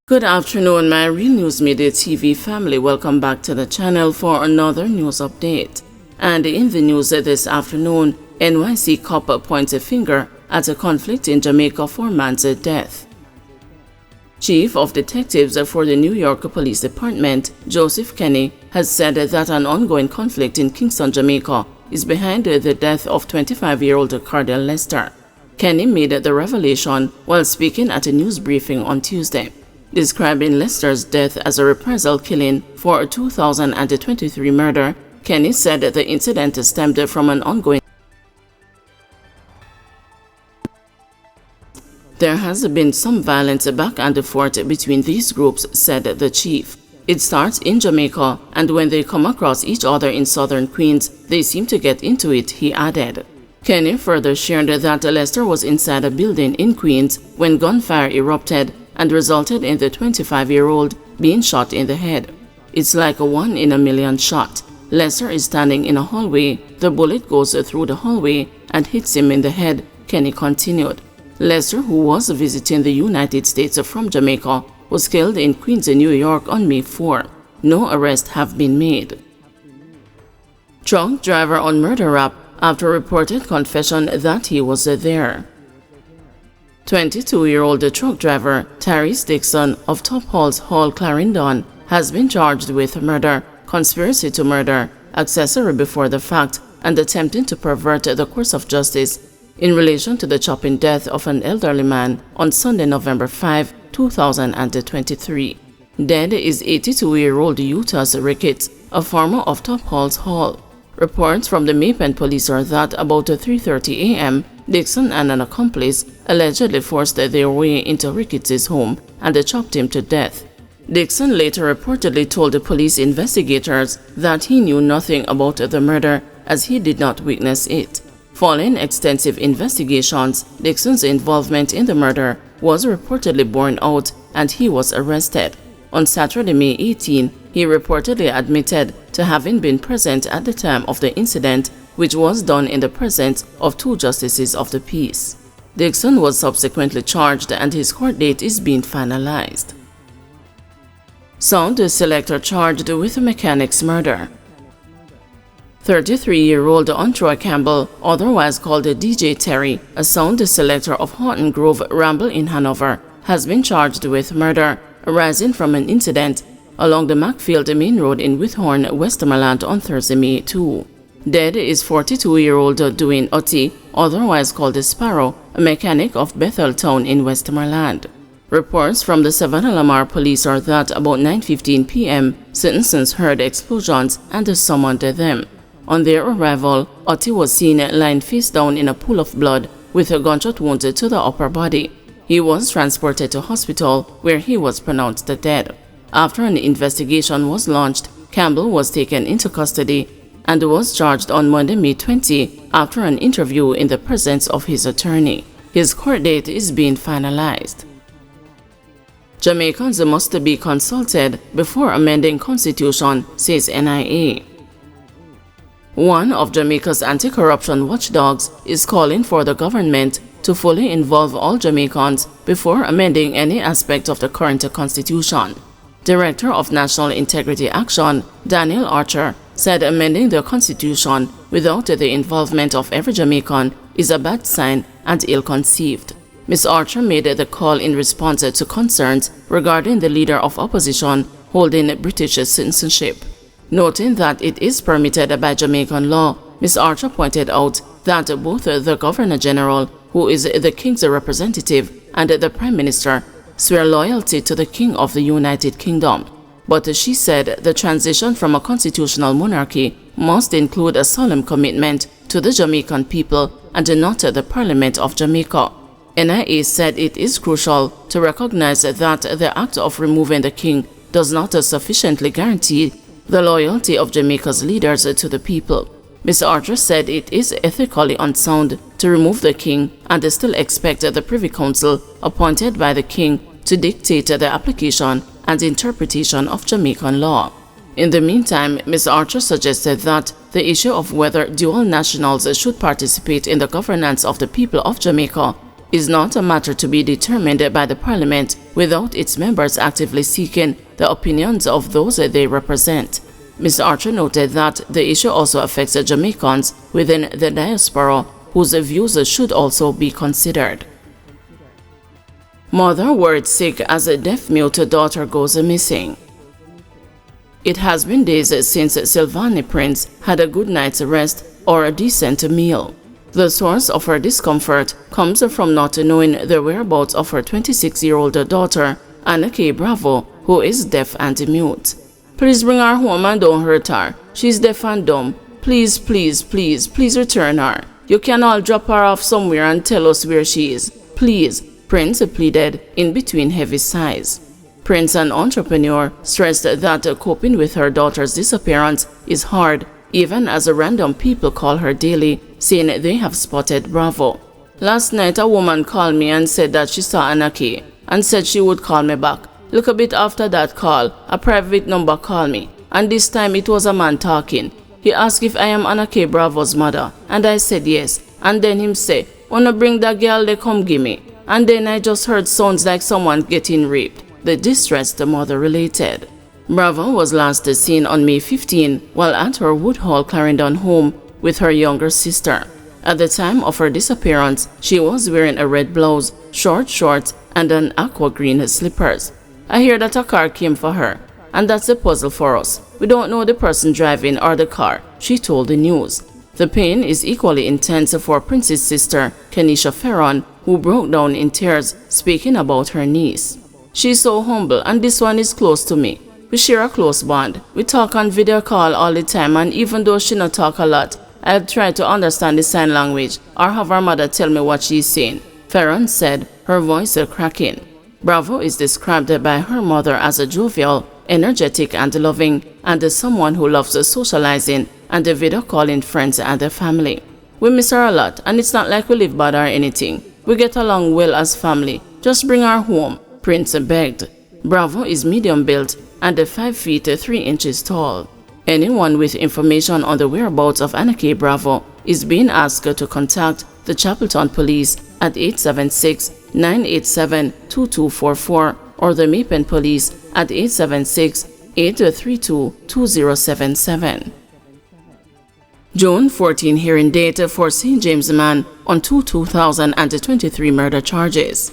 Good afternoon, my Real News Midday TV family. Welcome back to the channel for another news update. And in the news this afternoon, NYC cop points a finger at a conflict in Jamaica for man's death. Chief of Detectives for the New York Police Department, Joseph Kenny, has said that an ongoing conflict in Kingston, Jamaica is behind the death of 25-year-old Cardell Lester. Kenny made the revelation while speaking at a news briefing on Tuesday, describing Lester's death as a reprisal killing for a 2023 murder. Kenny said the incident stemmed from an ongoing. There has been some violence back and forth between these groups, said the chief. It starts in Jamaica, and when they come across each other in southern Queens, they seem to get into it, he added. Kenny further shared that Lester was inside a building in Queens when gunfire erupted and resulted in the 25-year-old being shot in the head. It's like a 1 in a million shot. Lester is standing in a hallway. The bullet goes through the hallway and hits him in the head, Kenny continued. Lester, who was visiting the United States from Jamaica, was killed in Queens, New York on May 4. No arrests have been made. Truck driver on murder rap after reported confession that he was there. 22-year-old truck driver Tyrese Dixon of Top Halls Hall, Clarendon, has been charged with murder, conspiracy to murder, accessory before the fact, and attempting to pervert the course of justice in relation to the chopping death of an elderly man on Sunday, November 5, 2023. Dead is 82-year-old Eustace Ricketts, a former of Top Halls Hall. Reports from the Maypen police are that about 3:30 a.m., Dixon and an accomplice allegedly forced their way into Ricketts' home and chopped him to death. Dixon later reportedly told the police investigators that he knew nothing about the murder as he did not witness it. Following extensive investigations, Dixon's involvement in the murder was reportedly borne out and he was arrested. On Saturday, May 18, he reportedly admitted to having been present at the time of the incident, which was done in the presence of 2 justices of the peace. Dixon was subsequently charged and his court date is being finalized. Sound selector charged with mechanic's murder. 33-year-old Ontroy Campbell, otherwise called DJ Terry, a sound selector of Horton Grove Ramble in Hanover, has been charged with murder arising from an incident along the Macfield Main Road in Withorn, Westmoreland on Thursday, May 2. Dead is 42-year-old Dwayne Otti, otherwise called Sparrow, a mechanic of Betheltown in Westmoreland. Reports from the Savannah Lamar police are that about 9:15 p.m., citizens heard explosions and summoned them. On their arrival, Otti was seen lying face down in a pool of blood with a gunshot wound to the upper body. He was transported to hospital where he was pronounced dead. After an investigation was launched, Campbell was taken into custody and was charged on Monday, May 20, after an interview in the presence of his attorney. His court date is being finalized. Jamaicans must be consulted before amending constitution, says NIA. One of Jamaica's anti-corruption watchdogs is calling for the government to fully involve all Jamaicans before amending any aspect of the current constitution. Director of National Integrity Action, Daniel Archer, said amending the constitution without the involvement of every Jamaican is a bad sign and ill-conceived. Ms. Archer made the call in response to concerns regarding the leader of opposition holding British citizenship. Noting that it is permitted by Jamaican law, Ms. Archer pointed out that both the Governor-General, who is the King's representative, and the Prime Minister swear loyalty to the King of the United Kingdom. But she said the transition from a constitutional monarchy must include a solemn commitment to the Jamaican people and not the Parliament of Jamaica. NIA said it is crucial to recognize that the act of removing the King does not sufficiently guarantee the loyalty of Jamaica's leaders to the people. Ms. Archer said it is ethically unsound to remove the King and still expect the Privy Council appointed by the King to dictate the application and interpretation of Jamaican law. In the meantime, Ms. Archer suggested that the issue of whether dual nationals should participate in the governance of the people of Jamaica is not a matter to be determined by the Parliament without its members actively seeking the opinions of those they represent. Mr. Archer noted that the issue also affects the Jamaicans within the diaspora, whose views should also be considered. Mother worried sick as a deaf-mute daughter goes missing. It has been days since Sylvani Prince had a good night's rest or a decent meal. The source of her discomfort comes from not knowing the whereabouts of her 26-year-old daughter, Anna K. Bravo, who is deaf and mute. Please bring her home and don't hurt her. She's deaf and dumb. Please, please, please, please return her. You can all drop her off somewhere and tell us where she is. Please, Prince pleaded in between heavy sighs. Prince, an entrepreneur, stressed that coping with her daughter's disappearance is hard, even as random people call her daily, saying they have spotted Bravo. Last night a woman called me and said that she saw Anaki and said she would call me back. Look a bit after that call, a private number called me, and this time it was a man talking. He asked if I am Anaki Bravo's mother, and I said yes, and then him say, "Wanna bring that girl they come gimme," and then I just heard sounds like someone getting raped. The distressed mother related. Bravo was last seen on May 15 while at her Woodhall Clarendon home with her younger sister. At the time of her disappearance, she was wearing a red blouse, short shorts, and an aqua green slippers. I hear that a car came for her, and that's the puzzle for us. We don't know the person driving or the car, she told the news. The pain is equally intense for Prince's sister, Kenisha Ferron, who broke down in tears speaking about her niece. She's so humble, and this one is close to me. We share a close bond. We talk on video call all the time, and even though she not talk a lot, I'll try to understand the sign language or have her mother tell me what she's saying, Ferron said, her voice cracking. Bravo is described by her mother as a jovial, energetic and loving, and someone who loves socializing and video calling friends and their family. We miss her a lot, and it's not like we live bad or anything. We get along well as family. Just bring her home, Prince begged. Bravo is medium built and 5 feet 3 inches tall. Anyone with information on the whereabouts of Anaki Bravo is being asked to contact the Chapelton Police at 876-987-2244 or the Mapen Police at 876-832-2077. June 14 hearing date for St. James man on 2023 murder charges.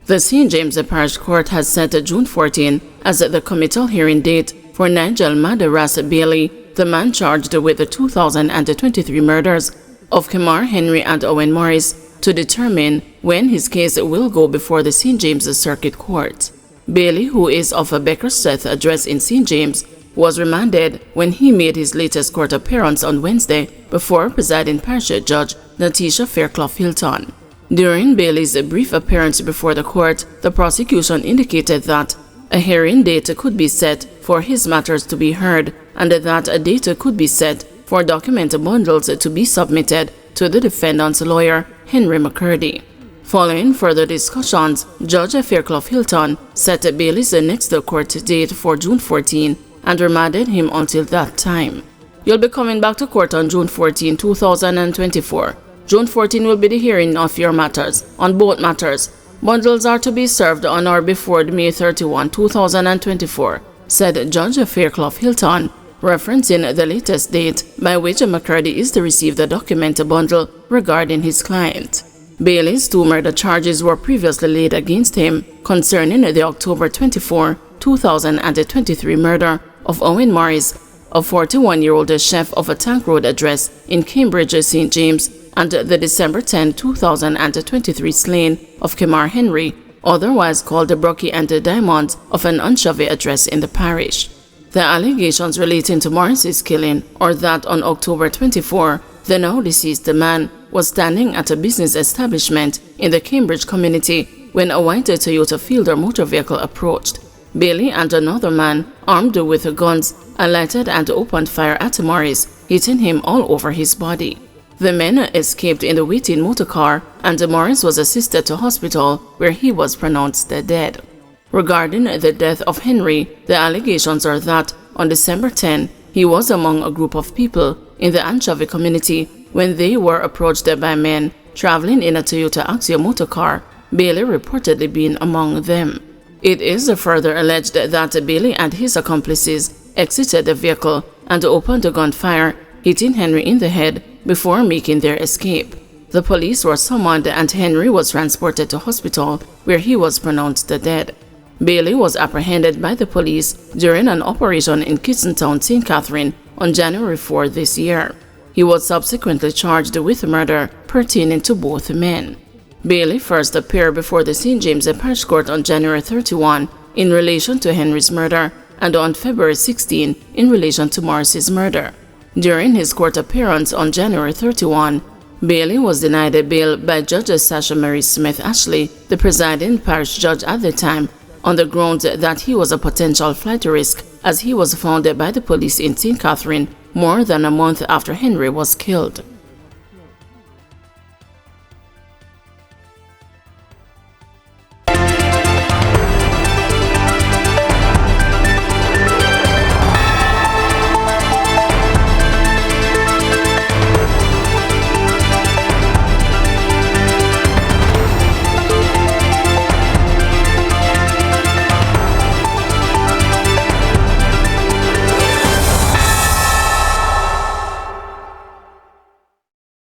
The St. James Parish Court has set June 14 as the committal hearing date for Nigel Madaras Bailey, the man charged with the 2023 murders of Kemar Henry and Owen Morris, to determine when his case will go before the St. James Circuit Court. Bailey, who is of a Beckersteth address in St. James, was remanded when he made his latest court appearance on Wednesday before presiding parish judge Natisha Fairclough Hilton. During Bailey's brief appearance before the court, the prosecution indicated that a hearing date could be set for his matters to be heard and that a date could be set for document bundles to be submitted to the defendant's lawyer, Henry McCurdy. Following further discussions, Judge Fairclough Hilton set Bailey's next court date for June 14 and remanded him until that time. You'll be coming back to court on June 14, 2024. June 14 will be the hearing of your matters, on both matters. Bundles are to be served on or before May 31, 2024, said Judge Fairclough Hilton, referencing the latest date by which McCurdy is to receive the document bundle regarding his client. Bailey's 2 murder charges were previously laid against him concerning the October 24, 2023 murder of Owen Morris, a 41-year-old chef of a Tank Road address in Cambridge, St. James, and the December 10, 2023 slaying of Kemar Henry, otherwise called the Brocky and the Diamonds, of an Anchovy address in the parish. The allegations relating to Morris's killing are that on October 24, the now deceased man was standing at a business establishment in the Cambridge community when a white Toyota Fielder motor vehicle approached. Bailey and another man, armed with guns, alighted and opened fire at Morris, hitting him all over his body. The men escaped in the waiting motor car, and Morris was assisted to hospital where he was pronounced dead. Regarding the death of Henry, the allegations are that on December 10, he was among a group of people in the Anchovy community when they were approached by men traveling in a Toyota Axia motor car, Bailey reportedly being among them. It is further alleged that Bailey and his accomplices exited the vehicle and opened gunfire, hitting Henry in the head before making their escape. The police were summoned and Henry was transported to hospital where he was pronounced dead. Bailey was apprehended by the police during an operation in Kitsentown, St. Catherine on January 4 this year. He was subsequently charged with murder pertaining to both men. Bailey first appeared before the St. James Parish Court on January 31 in relation to Henry's murder and on February 16 in relation to Morris's murder. During his court appearance on January 31, Bailey was denied bail by Judge Sasha Mary Smith Ashley, the presiding parish judge at the time, on the grounds that he was a potential flight risk as he was found by the police in St. Catherine more than a month after Henry was killed.